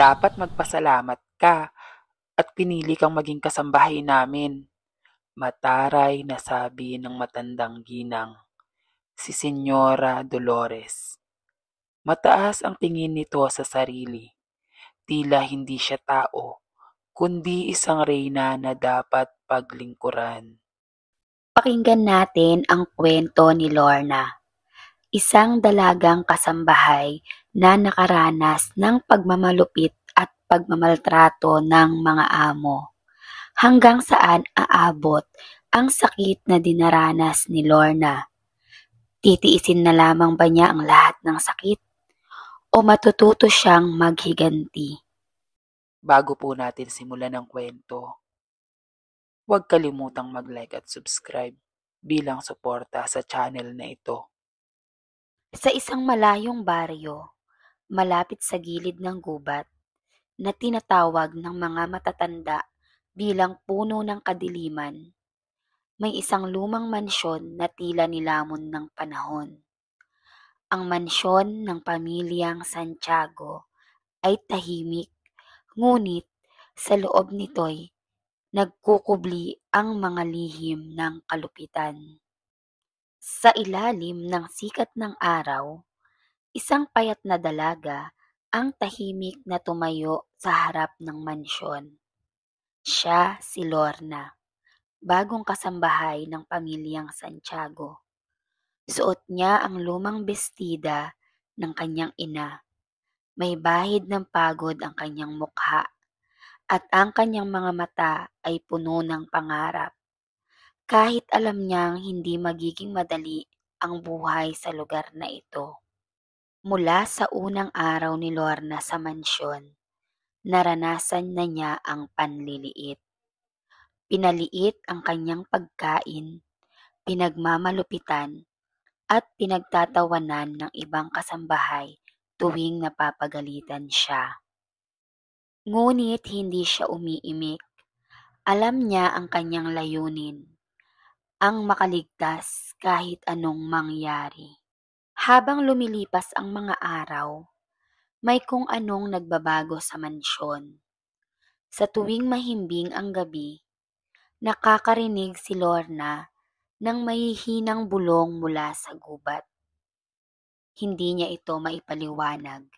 Dapat magpasalamat ka at pinili kang maging kasambahay namin. Mataray na sabi ng matandang ginang, si Senyora Dolores. Mataas ang tingin nito sa sarili. Tila hindi siya tao, kundi isang reyna na dapat paglingkuran. Pakinggan natin ang kwento ni Lorna, isang dalagang kasambahay na nakaranas ng pagmamalupit at pagmamaltrato ng mga amo. Hanggang saan aabot ang sakit na dinaranas ni Lorna? Titiisin na lamang ba niya ang lahat ng sakit? O matututo siyang maghiganti? Bago po natin simulan ang kwento, huwag kalimutang mag-like at subscribe bilang suporta sa channel na ito. Sa isang malayong baryo, malapit sa gilid ng gubat, na tinatawag ng mga matatanda bilang puno ng kadiliman, may isang lumang mansyon na tila nilamon ng panahon. Ang mansyon ng pamilyang Santiago ay tahimik, ngunit sa loob nito'y nagkukubli ang mga lihim ng kalupitan. Sa ilalim ng sikat ng araw, isang payat na dalaga ang tahimik na tumayo sa harap ng mansyon. Siya si Lorna, bagong kasambahay ng pamilyang Santiago. Suot niya ang lumang bestida ng kanyang ina. May bahid ng pagod ang kanyang mukha at ang kanyang mga mata ay puno ng pangarap. Kahit alam niyang hindi magiging madali ang buhay sa lugar na ito. Mula sa unang araw ni Lorna sa mansyon, naranasan na niya ang panliliit. Pinaliit ang kanyang pagkain, pinagmamalupitan, at pinagtatawanan ng ibang kasambahay tuwing napapagalitan siya. Ngunit hindi siya umiimik. Alam niya ang kanyang layunin, ang makaligtas kahit anong mangyari. Habang lumilipas ang mga araw, may kung anong nagbabago sa mansyon. Sa tuwing mahimbing ang gabi, nakakarinig si Lorna ng mahihinang bulong mula sa gubat. Hindi niya ito maipaliwanag.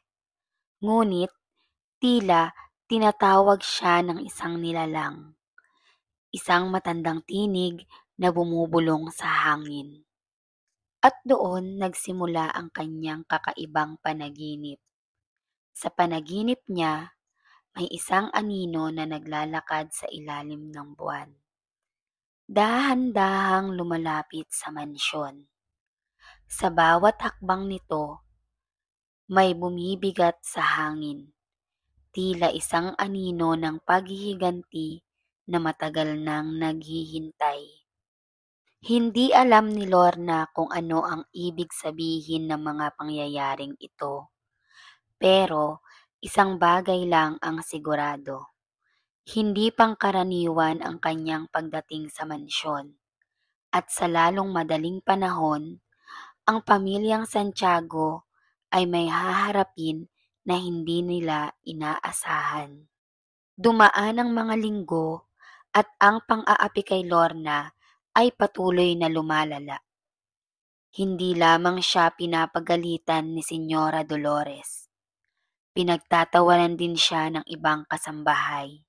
Ngunit tila tinatawag siya ng isang nilalang, isang matandang tinig na bumubulong sa hangin. At doon nagsimula ang kanyang kakaibang panaginip. Sa panaginip niya, may isang anino na naglalakad sa ilalim ng buwan. Dahan-dahang lumalapit sa mansyon. Sa bawat hakbang nito, may bumibigat sa hangin. Tila isang anino ng paghihiganti na matagal nang naghihintay. Hindi alam ni Lorna kung ano ang ibig sabihin ng mga pangyayaring ito. Pero isang bagay lang ang sigurado. Hindi pangkaraniwan ang kanyang pagdating sa mansyon. At sa lalong madaling panahon, ang pamilyang Santiago ay may haharapin na hindi nila inaasahan. Dumaan ang mga linggo at ang pang-aapi kay Lorna ay patuloy na lumalala. Hindi lamang siya pinapagalitan ni Senyora Dolores. Pinagtatawanan din siya ng ibang kasambahay.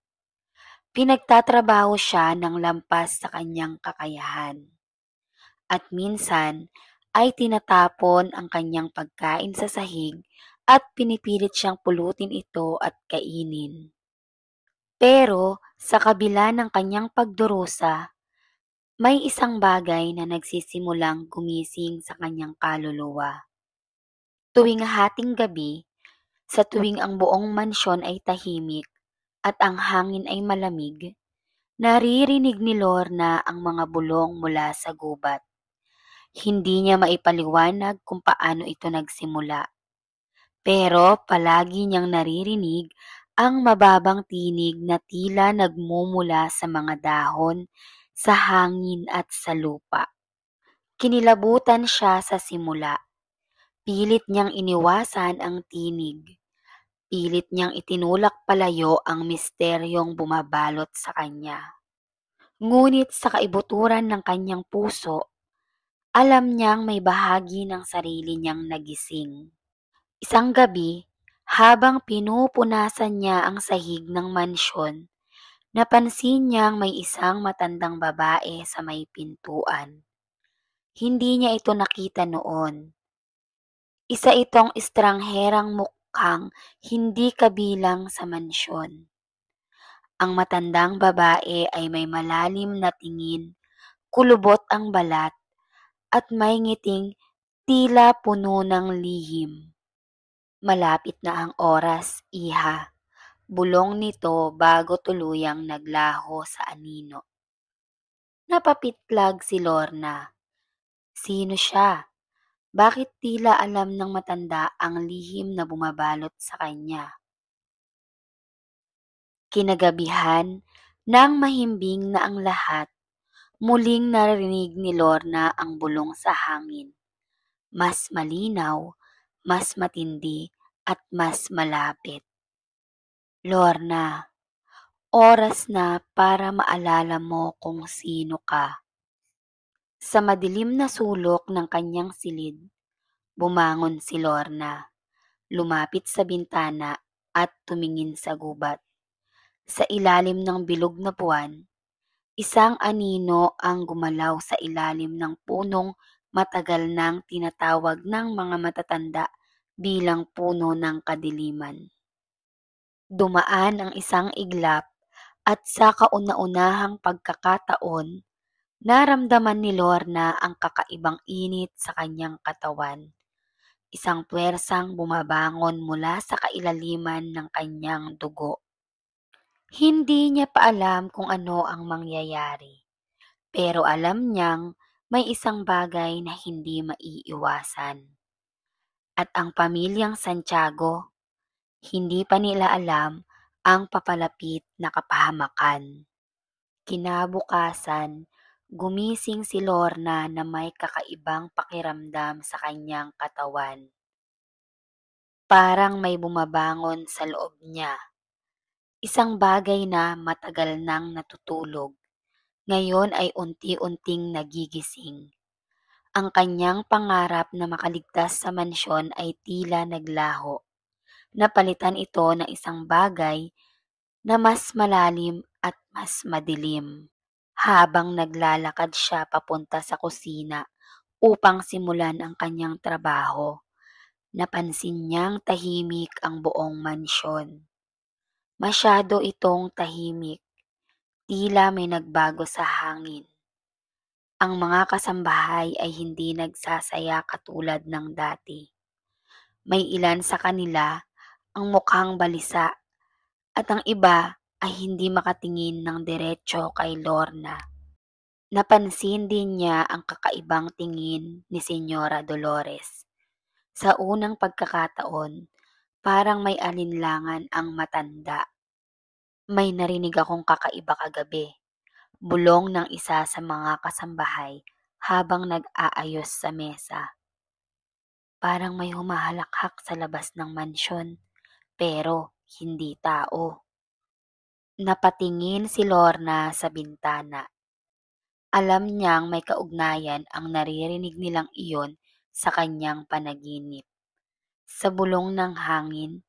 Pinagtatrabaho siya ng lampas sa kanyang kakayahan. At minsan ay tinatapon ang kanyang pagkain sa sahig at pinipilit siyang pulutin ito at kainin. Pero sa kabila ng kanyang pagdurusa, may isang bagay na nagsisimulang gumising sa kanyang kaluluwa. Tuwing hating gabi, sa tuwing ang buong mansyon ay tahimik at ang hangin ay malamig, naririnig ni Lorna ang mga bulong mula sa gubat. Hindi niya maipaliwanag kung paano ito nagsimula. Pero palagi niyang naririnig ang mababang tinig na tila nagmumula sa mga dahon, sa hangin at sa lupa. Kinilabutan siya sa simula. Pilit niyang iniwasan ang tinig. Pilit niyang itinulak palayo ang misteryong bumabalot sa kanya. Ngunit sa kaibuturan ng kanyang puso, alam niyang may bahagi ng sarili niyang nagising. Isang gabi, habang pinupunasan niya ang sahig ng mansyon, napansin niyang may isang matandang babae sa may pintuan. Hindi niya ito nakita noon. Isa itong estrangherang mukhang hindi kabilang sa mansyon. Ang matandang babae ay may malalim na tingin, kulubot ang balat, at may ngiting tila puno ng lihim. Malapit na ang oras, iha. Bulong nito bago tuluyang naglaho sa anino. Napapitlag si Lorna. Sino siya? Bakit tila alam ng matanda ang lihim na bumabalot sa kanya? Kinagabihan, nang mahimbing na ang lahat, muling narinig ni Lorna ang bulong sa hangin. Mas malinaw, mas matindi, at mas malapit. Lorna, oras na para maalala mo kung sino ka. Sa madilim na sulok ng kanyang silid, bumangon si Lorna. Lumapit sa bintana at tumingin sa gubat. Sa ilalim ng bilog na buwan, isang anino ang gumalaw sa ilalim ng punong matagal nang tinatawag ng mga matatanda bilang puno ng kadiliman. Dumaan ang isang iglap at sa kauna-unahang pagkakataon, naramdaman ni Lorna ang kakaibang init sa kanyang katawan. Isang puwersang bumabangon mula sa kailaliman ng kanyang dugo. Hindi niya pa alam kung ano ang mangyayari, pero alam niyang may isang bagay na hindi maiiwasan. At ang pamilyang Santiago, hindi pa nila alam ang papalapit na kapahamakan. Kinabukasan, gumising si Lorna na may kakaibang pakiramdam sa kanyang katawan. Parang may bumabangon sa loob niya. Isang bagay na matagal nang natutulog, ngayon ay unti-unting nagigising. Ang kanyang pangarap na makaligtas sa mansyon ay tila naglaho. Napalitan ito ng isang bagay na mas malalim at mas madilim. Habang naglalakad siya papunta sa kusina upang simulan ang kanyang trabaho, napansin niyang tahimik ang buong mansyon. Masyado itong tahimik, tila may nagbago sa hangin. Ang mga kasambahay ay hindi nagsasaya katulad ng dati. May ilan sa kanila ang mukhang balisa at ang iba ay hindi makatingin ng diretso kay Lorna. Napansin din niya ang kakaibang tingin ni Senyora Dolores. Sa unang pagkakataon, parang may alinlangan ang matanda. May narinig akong kakaiba kagabi, bulong ng isa sa mga kasambahay habang nag-aayos sa mesa. Parang may humahalakhak sa labas ng mansyon, pero hindi tao. Napatingin si Lorna sa bintana. Alam niyang may kaugnayan ang naririnig nilang iyon sa kanyang panaginip. Sa bulong ng hangin,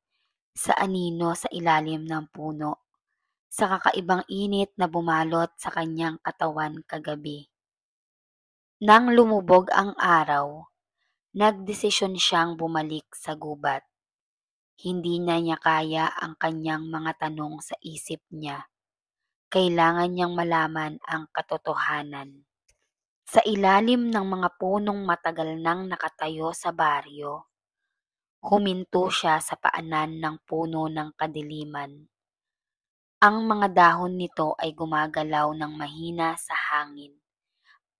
sa anino sa ilalim ng puno, sa kakaibang init na bumalot sa kanyang katawan kagabi. Nang lumubog ang araw, nagdesisyon siyang bumalik sa gubat. Hindi na niya kaya ang kanyang mga tanong sa isip niya. Kailangan niyang malaman ang katotohanan. Sa ilalim ng mga punong matagal nang nakatayo sa baryo, huminto siya sa paanan ng puno ng kadiliman. Ang mga dahon nito ay gumagalaw ng mahina sa hangin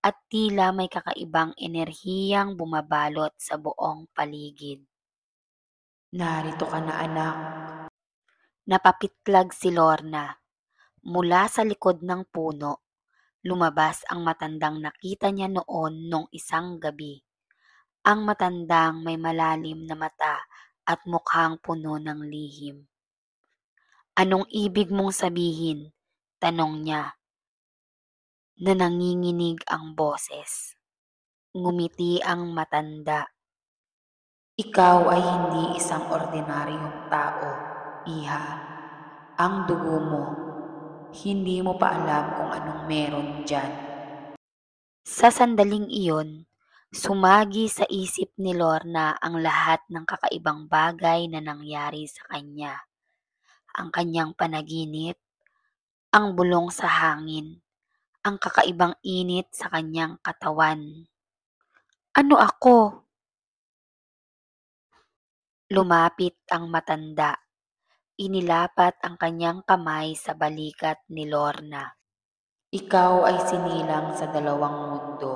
at tila may kakaibang enerhiyang bumabalot sa buong paligid. Narito ka na, anak. Napapitlag si Lorna. Mula sa likod ng puno, lumabas ang matandang nakita niya noon nung isang gabi. Ang matandang may malalim na mata at mukhang puno ng lihim. "Anong ibig mong sabihin?" tanong niya na nanginginig ang boses. Ngumiti ang matanda. "Ikaw ay hindi isang ordinaryong tao, iha. Ang dugo mo, hindi mo pa alam kung anong meron dyan." Sa sandaling iyon, sumagi sa isip ni Lorna ang lahat ng kakaibang bagay na nangyari sa kanya. Ang kanyang panaginip, ang bulong sa hangin, ang kakaibang init sa kanyang katawan. "Ano ako?" Lumapit ang matanda. Inilapat ang kanyang kamay sa balikat ni Lorna. "Ikaw ay sinilang sa dalawang mundo,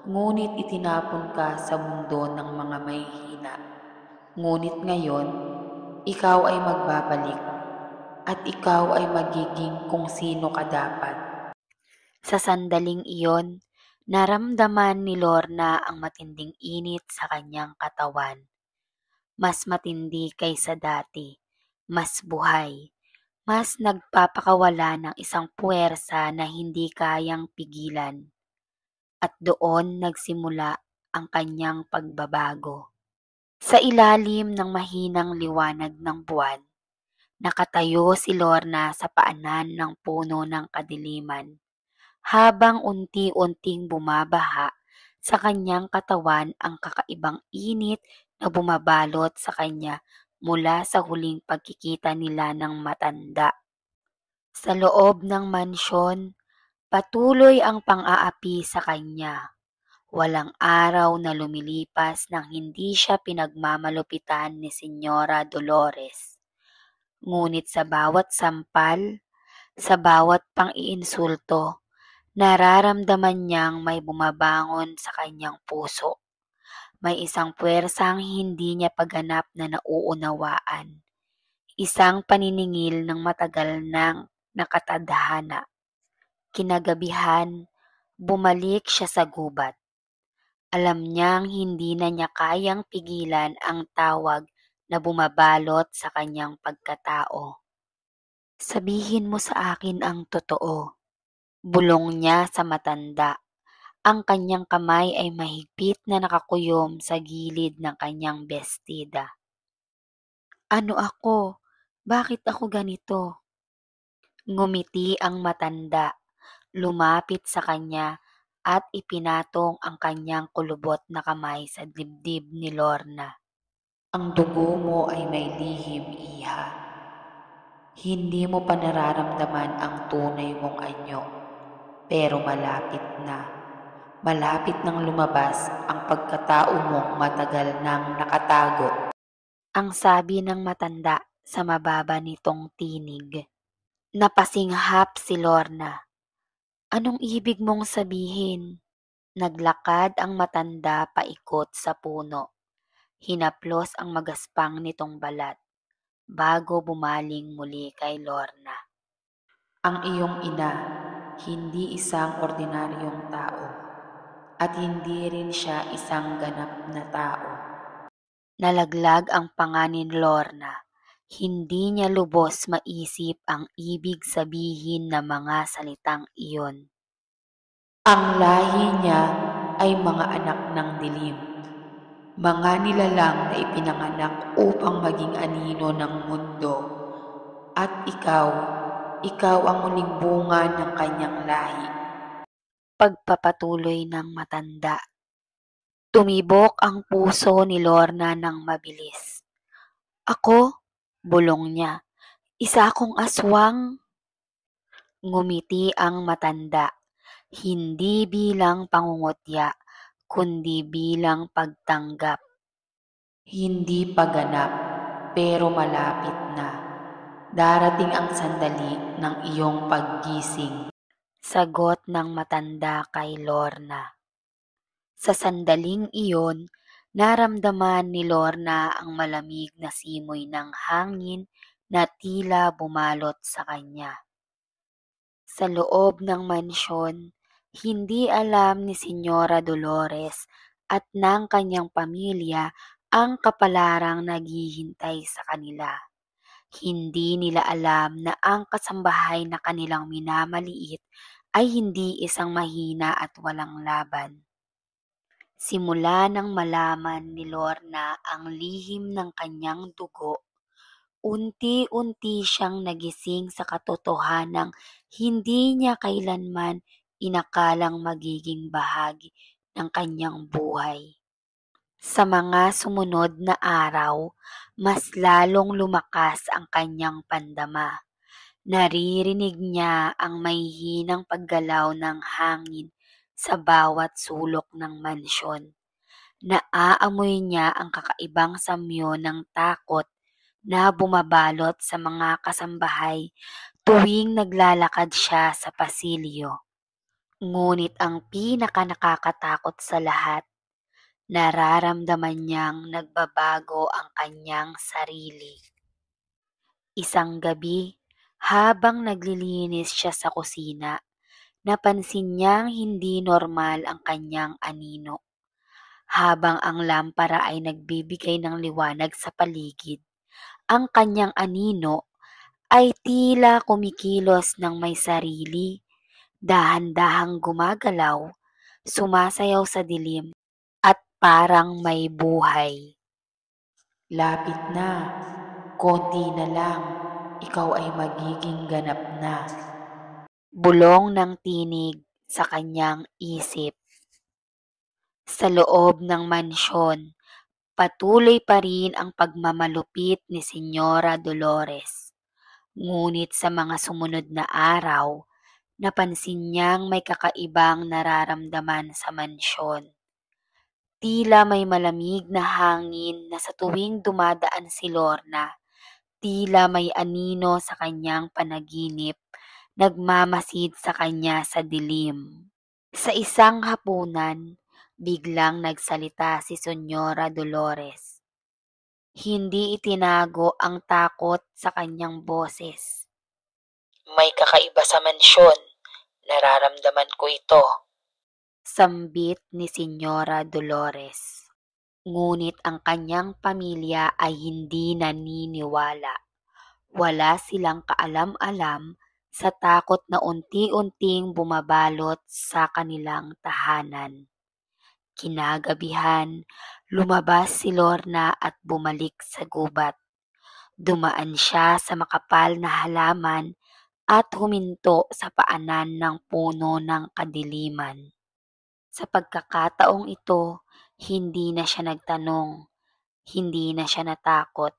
ngunit itinapon ka sa mundo ng mga mahihina. Ngunit ngayon, ikaw ay magbabalik at ikaw ay magiging kung sino ka dapat." Sa sandaling iyon, naramdaman ni Lorna ang matinding init sa kanyang katawan. Mas matindi kaysa dati, mas buhay, mas nagpapakawala ng isang puwersa na hindi kayang pigilan. At doon nagsimula ang kanyang pagbabago. Sa ilalim ng mahinang liwanag ng buwan, nakatayo si Lorna sa paanan ng puno ng kadiliman. Habang unti-unting bumabaha sa kanyang katawan ang kakaibang init na bumabalot sa kanya mula sa huling pagkikita nila ng matanda. Sa loob ng mansyon, patuloy ang pang-aapi sa kanya. Walang araw na lumilipas nang hindi siya pinagmamalupitan ni Senyora Dolores. Ngunit sa bawat sampal, sa bawat pang-iinsulto, nararamdaman niyang may bumabangon sa kanyang puso. May isang puwersang hindi niya paganap na nauunawaan. Isang paniningil ng matagal nang nakatadhana. Kinagabihan, bumalik siya sa gubat. Alam niyang hindi na niya kayang pigilan ang tawag na bumabalot sa kanyang pagkatao. "Sabihin mo sa akin ang totoo," bulong niya sa matanda. Ang kanyang kamay ay mahigpit na nakakuyom sa gilid ng kanyang bestida. "Ano ako? Bakit ako ganito?" Ngumiti ang matanda, lumapit sa kanya at ipinatong ang kanyang kulubot na kamay sa dibdib ni Lorna. "Ang dugo mo ay may lihim, iha. Hindi mo pa nararamdaman ang tunay mong anyo, pero malapit na. Malapit nang lumabas ang pagkatao mong matagal nang nakatago." Ang sabi ng matanda sa mababa nitong tinig. Napasinghap si Lorna. "Anong ibig mong sabihin?" Naglakad ang matanda paikot sa puno. Hinaplos ang magaspang nitong balat bago bumaling muli kay Lorna. "Ang iyong ina, hindi isang ordinaryong tao. At hindi rin siya isang ganap na tao." Nalaglag ang panga ni Lorna. Hindi niya lubos maisip ang ibig sabihin ng mga salitang iyon. Ang lahi niya ay mga anak ng dilim, mga nilalang na ipinanganak upang maging anino ng mundo. At ikaw ang muling bunga ng kanyang lahi. Pagpapatuloy ng matanda. Tumibok ang puso ni Lorna ng mabilis. "Ako?" bulong niya. "Isa akong aswang?" Ngumiti ang matanda, hindi bilang pangungutya, kundi bilang pagtanggap. "Hindi pa ganap, pero malapit na. Darating ang sandali ng iyong paggising." Sagot ng matanda kay Lorna. Sa sandaling iyon, naramdaman ni Lorna ang malamig na simoy ng hangin na tila bumalot sa kanya. Sa loob ng mansyon, hindi alam ni Senyora Dolores at ng kanyang pamilya ang kapalarang naghihintay sa kanila. Hindi nila alam na ang kasambahay na kanilang minamaliit ay hindi isang mahina at walang laban. Simula nang malaman ni Lorna ang lihim ng kanyang dugo, unti-unti siyang nagising sa katotohanang hindi niya kailanman inakalang magiging bahagi ng kanyang buhay. Sa mga sumunod na araw, mas lalong lumakas ang kanyang pandama. Naririnig niya ang mahihinang paggalaw ng hangin sa bawat sulok ng mansyon. Naaamoy niya ang kakaibang samyo ng takot na bumabalot sa mga kasambahay tuwing naglalakad siya sa pasilyo. Ngunit ang pinakanakakatakot sa lahat, nararamdaman niyang nagbabago ang kanyang sarili. Isang gabi, habang naglilinis siya sa kusina, napansin niyang hindi normal ang kanyang anino. Habang ang lampara ay nagbibigay ng liwanag sa paligid, ang kanyang anino ay tila kumikilos ng may sarili, dahan-dahang gumagalaw, sumasayaw sa dilim, at parang may buhay. Lapit na, konti na lang, ikaw ay magiging ganap na. Bulong ng tinig sa kanyang isip. Sa loob ng mansyon, patuloy pa rin ang pagmamalupit ni Senyora Dolores. Ngunit sa mga sumunod na araw, napansin niyang may kakaibang nararamdaman sa mansyon. Tila may malamig na hangin na sa tuwing dumadaan si Lorna, tila may anino sa kanyang panaginip, nagmamasid sa kanya sa dilim. Sa isang hapunan, biglang nagsalita si Senyora Dolores. Hindi itinago ang takot sa kanyang boses. May kakaiba sa mansyon, nararamdaman ko ito. Sambit ni Senyora Dolores. Ngunit ang kanyang pamilya ay hindi naniniwala. Wala silang kaalam-alam sa takot na unti-unting bumabalot sa kanilang tahanan. Kinagabihan, lumabas si Lorna at bumalik sa gubat. Dumaan siya sa makapal na halaman at huminto sa paanan ng puno ng kadiliman. Sa pagkakataong ito, hindi na siya nagtanong, hindi na siya natakot.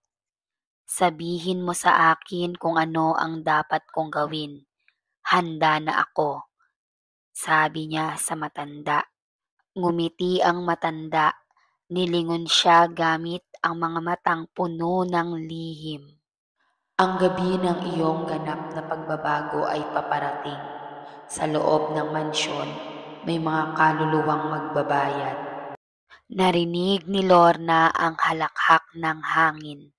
Sabihin mo sa akin kung ano ang dapat kong gawin. Handa na ako, sabi niya sa matanda. Ngumiti ang matanda, nilingon siya gamit ang mga matang puno ng lihim. Ang gabi ng iyong ganap na pagbabago ay paparating. Sa loob ng mansyon, may mga kaluluwang magbabayad. Narinig ni Lorna ang halakhak ng hangin,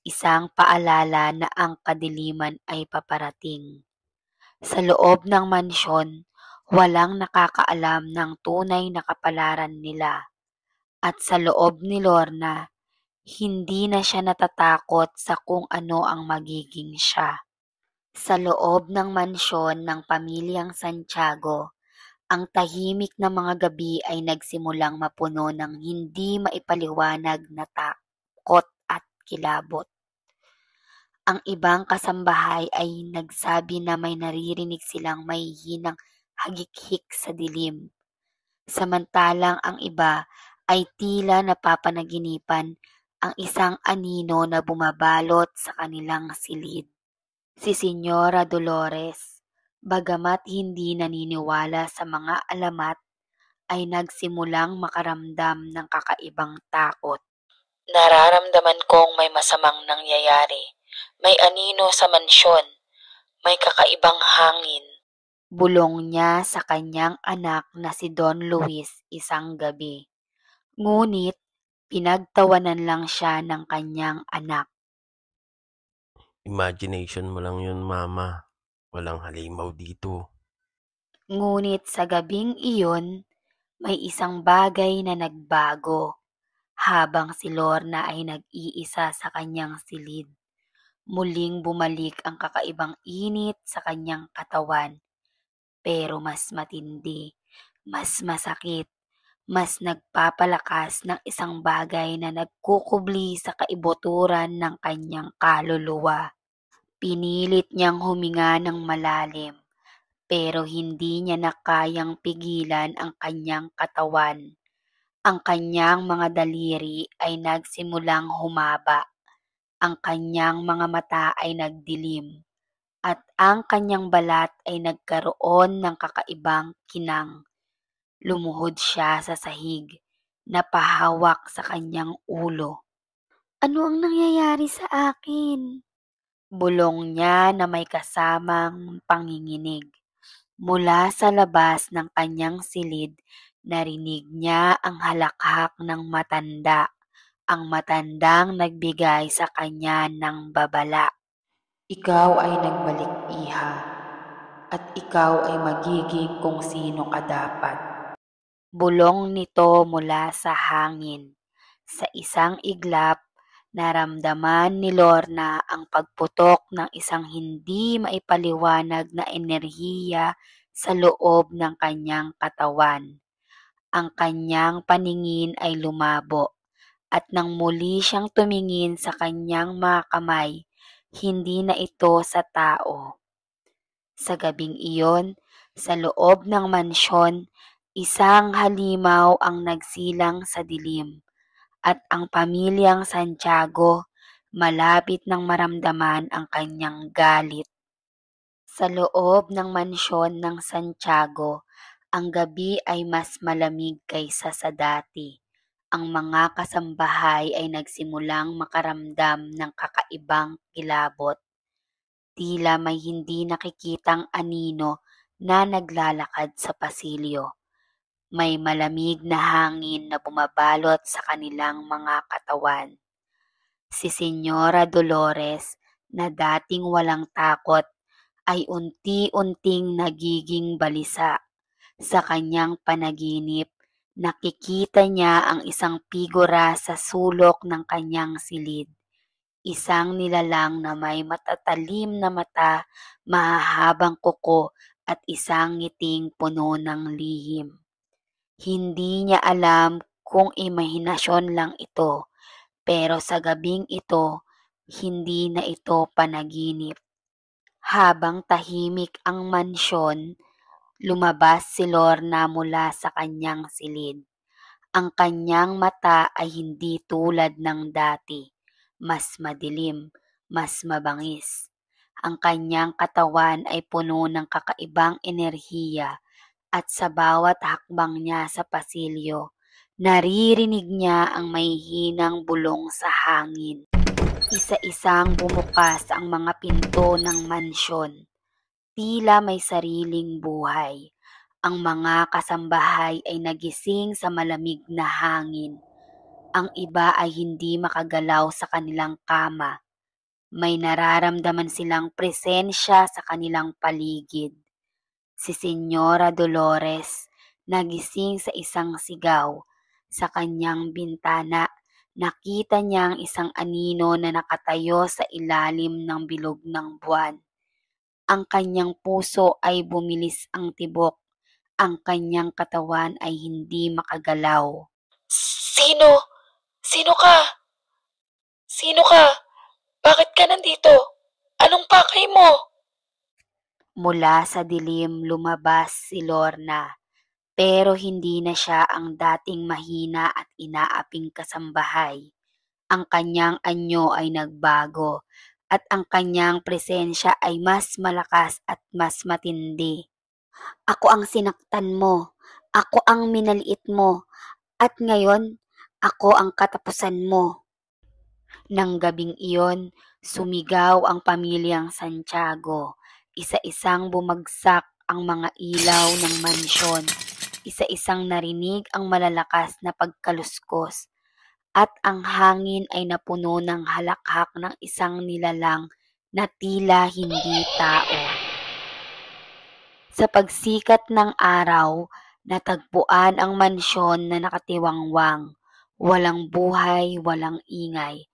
isang paalala na ang kadiliman ay paparating. Sa loob ng mansyon, walang nakakaalam ng tunay na kapalaran nila. At sa loob ni Lorna, hindi na siya natatakot sa kung ano ang magiging siya. Sa loob ng mansyon ng pamilyang Santiago, ang tahimik na mga gabi ay nagsimulang mapuno ng hindi maipaliwanag na takot at kilabot. Ang ibang kasambahay ay nagsabi na may naririnig silang mahihinang hagikhik sa dilim. Samantalang ang iba ay tila napapanaginipan ang isang anino na bumabalot sa kanilang silid. Si Senyora Dolores, bagamat hindi naniniwala sa mga alamat, ay nagsimulang makaramdam ng kakaibang takot. Nararamdaman kong may masamang nangyayari. May anino sa mansyon. May kakaibang hangin. Bulong niya sa kanyang anak na si Don Luis isang gabi. Ngunit pinagtawanan lang siya ng kanyang anak. Imagination mo lang yun, mama. Walang halimaw dito. Ngunit sa gabing iyon, may isang bagay na nagbago. habang si Lorna ay nag-iisa sa kanyang silid. Muling bumalik ang kakaibang init sa kanyang katawan, pero mas matindi, mas masakit, mas nagpapalakas ng isang bagay na nagkukubli sa kaibuturan ng kanyang kaluluwa. Pinilit niyang huminga ng malalim, pero hindi niya na kayang pigilan ang kanyang katawan. Ang kanyang mga daliri ay nagsimulang humaba, ang kanyang mga mata ay nagdilim, at ang kanyang balat ay nagkaroon ng kakaibang kinang. Lumuhod siya sa sahig, napahawak sa kanyang ulo. "Ano ang nangyayari sa akin?" Bulong niya na may kasamang panginginig. Mula sa labas ng kanyang silid, narinig niya ang halakhak ng matanda, ang matandang nagbigay sa kanya ng babala. Ikaw ay nagbalik, iha, at ikaw ay magiging kung sino ka dapat. Bulong nito mula sa hangin. Sa isang iglap, naramdaman ni Lorna ang pagputok ng isang hindi maipaliwanag na enerhiya sa loob ng kanyang katawan. Ang kanyang paningin ay lumabo, at nang muli siyang tumingin sa kanyang mga kamay, hindi na ito sa tao. Sa gabing iyon, sa loob ng mansyon, isang halimaw ang nagsilang sa dilim, at ang pamilyang Santiago malapit nang maramdaman ang kanyang galit. Sa loob ng mansyon ng Santiago, ang gabi ay mas malamig kaysa sa dati. Ang mga kasambahay ay nagsimulang makaramdam ng kakaibang kilabot. Tila may hindi nakikitang anino na naglalakad sa pasilyo. May malamig na hangin na bumabalot sa kanilang mga katawan. Si Señora Dolores, na dating walang takot, ay unti-unting nagiging balisa. Sa kanyang panaginip, nakikita niya ang isang figura sa sulok ng kanyang silid. Isang nilalang na may matatalim na mata, mahahabang kuko, at isang ngiting puno ng lihim. Hindi niya alam kung imahinasyon lang ito, pero sa gabing ito, hindi na ito panaginip. Habang tahimik ang mansyon, lumabas si Lorna mula sa kanyang silid. Ang kanyang mata ay hindi tulad ng dati, mas madilim, mas mabangis. Ang kanyang katawan ay puno ng kakaibang enerhiya, at sa bawat hakbang niya sa pasilyo, naririnig niya ang mahihinang bulong sa hangin. Isa-isang bumukas ang mga pinto ng mansyon. Tila may sariling buhay. Ang mga kasambahay ay nagising sa malamig na hangin. Ang iba ay hindi makagalaw sa kanilang kama. May nararamdaman silang presensya sa kanilang paligid. Si Señora Dolores nagising sa isang sigaw. Sa kanyang bintana, nakita niya ang isang anino na nakatayo sa ilalim ng bilog ng buwan. Ang kanyang puso ay bumilis ang tibok. Ang kanyang katawan ay hindi makagalaw. Sino? Sino ka? Sino ka? Bakit ka nandito? Anong pakay mo? Mula sa dilim lumabas si Lorna, pero hindi na siya ang dating mahina at inaaping kasambahay. Ang kanyang anyo ay nagbago, at ang kanyang presensya ay mas malakas at mas matindi. "Ako ang sinaktan mo, ako ang minaliit mo, at ngayon, ako ang katapusan mo." Nang gabing iyon, sumigaw ang pamilyang Santiago. Isa-isang bumagsak ang mga ilaw ng mansyon. Isa-isang narinig ang malalakas na pagkaluskos. At ang hangin ay napuno ng halakhak ng isang nilalang na tila hindi tao. Sa pagsikat ng araw, natagpuan ang mansyon na nakatiwangwang. Walang buhay, walang ingay.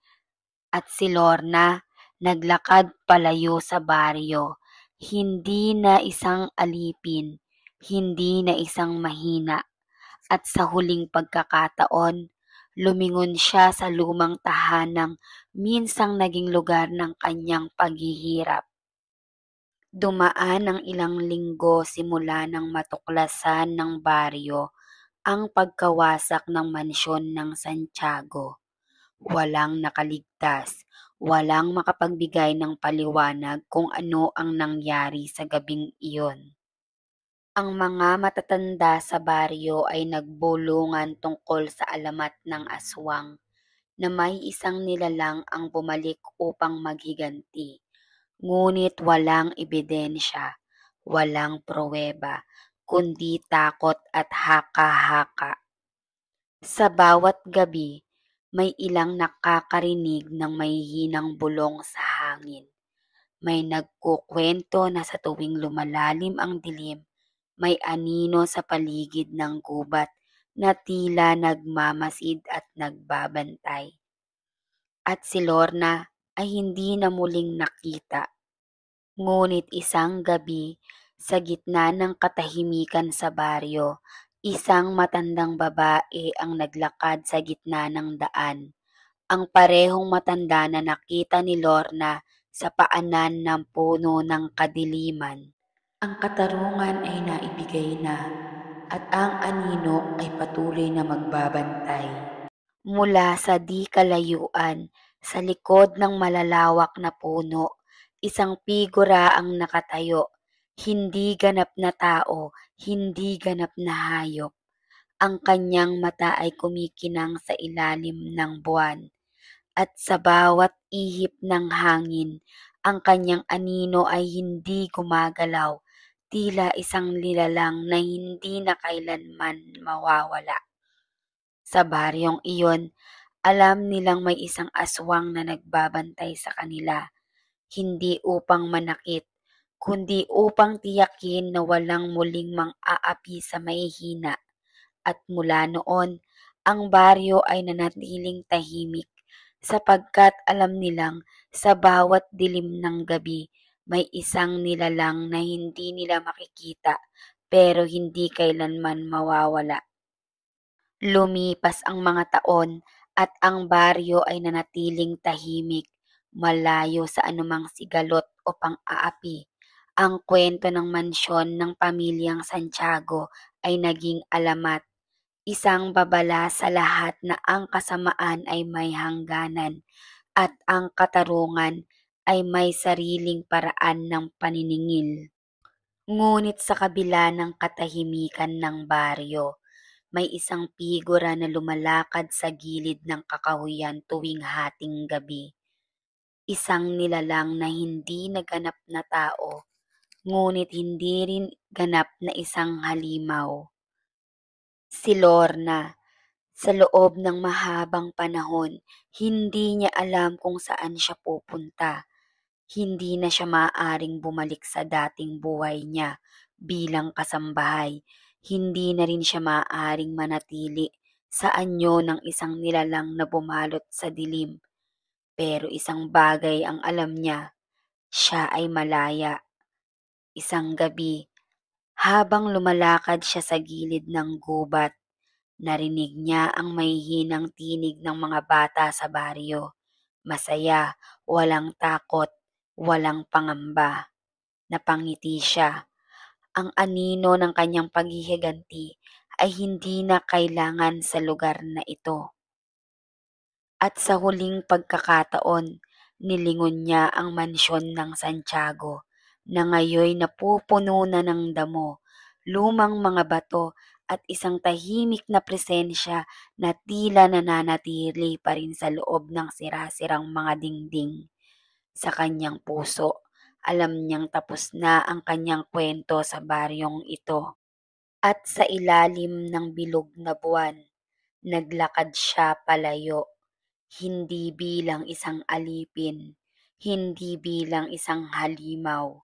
At si Lorna naglakad palayo sa baryo, hindi na isang alipin, hindi na isang mahina. At sa huling pagkakataon, lumingon siya sa lumang tahanang minsang naging lugar ng kanyang paghihirap. Dumaan ang ilang linggo simula nang matuklasan ng baryo ang pagkawasak ng mansyon ng Santiago. Walang nakaligtas, walang makapagbigay ng paliwanag kung ano ang nangyari sa gabing iyon. Ang mga matatanda sa baryo ay nagbulungan tungkol sa alamat ng aswang na may isang nilalang ang bumalik upang maghiganti. Ngunit walang ebidensya, walang pruweba, kundi takot at haka-haka. Sa bawat gabi, may ilang nakakarinig ng mahihinang bulong sa hangin. May nagkukwento na sa tuwing lumalalim ang dilim, may anino sa paligid ng gubat na tila nagmamasid at nagbabantay. At si Lorna ay hindi na muling nakita. Ngunit isang gabi, sa gitna ng katahimikan sa baryo, isang matandang babae ang naglakad sa gitna ng daan. Ang parehong matanda na nakita ni Lorna sa paanan ng puno ng kadiliman. Ang katarungan ay naibigay na at ang anino ay patuloy na magbabantay. Mula sa di kalayuan, sa likod ng malalawak na puno, isang figura ang nakatayo. Hindi ganap na tao, hindi ganap na hayop. Ang kanyang mata ay kumikinang sa ilalim ng buwan. At sa bawat ihip ng hangin, ang kanyang anino ay hindi gumagalaw, tila isang nilalang na hindi na kailanman mawawala. Sa baryong iyon, alam nilang may isang aswang na nagbabantay sa kanila, hindi upang manakit, kundi upang tiyakin na walang muling mang-aapi sa mahihina. At mula noon, ang baryo ay nanatiling tahimik sapagkat alam nilang sa bawat dilim ng gabi may isang nilalang na hindi nila makikita pero hindi kailanman mawawala. Lumipas ang mga taon at ang baryo ay nanatiling tahimik, malayo sa anumang sigalot o pang-aapi. Ang kwento ng mansyon ng pamilyang Santiago ay naging alamat, isang babala sa lahat na ang kasamaan ay may hangganan at ang katarungan ay may sariling paraan ng paniningil. Ngunit sa kabila ng katahimikan ng baryo, may isang figura na lumalakad sa gilid ng kakahuyan tuwing hating gabi. Isang nilalang na hindi naganap na tao, ngunit hindi rin ganap na isang halimaw. Si Lorna, sa loob ng mahabang panahon, hindi niya alam kung saan siya pupunta. Hindi na siya maaaring bumalik sa dating buhay niya bilang kasambahay. Hindi na rin siya maaaring manatili sa anyo ng isang nilalang na bumalot sa dilim. Pero isang bagay ang alam niya, siya ay malaya. Isang gabi, habang lumalakad siya sa gilid ng gubat, narinig niya ang mahihinang tinig ng mga bata sa baryo. Masaya, walang takot, walang pangamba. Napangiti siya. Ang anino ng kanyang paghihiganti ay hindi na kailangan sa lugar na ito. At sa huling pagkakataon, nilingon niya ang mansyon ng Santiago na ngayoy napupuno na ng damo, lumang mga bato at isang tahimik na presensya na tila nananatili pa rin sa loob ng sira-sirang mga dingding. Sa kanyang puso, alam niyang tapos na ang kanyang kwento sa baryong ito. At sa ilalim ng bilog na buwan, naglakad siya palayo, hindi bilang isang alipin, hindi bilang isang halimaw,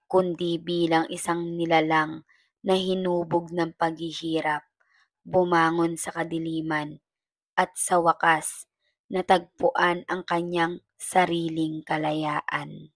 kundi bilang isang nilalang na hinubog ng paghihirap, bumangon sa kadiliman, at sa wakas natagpuan ang kanyang sariling kalayaan.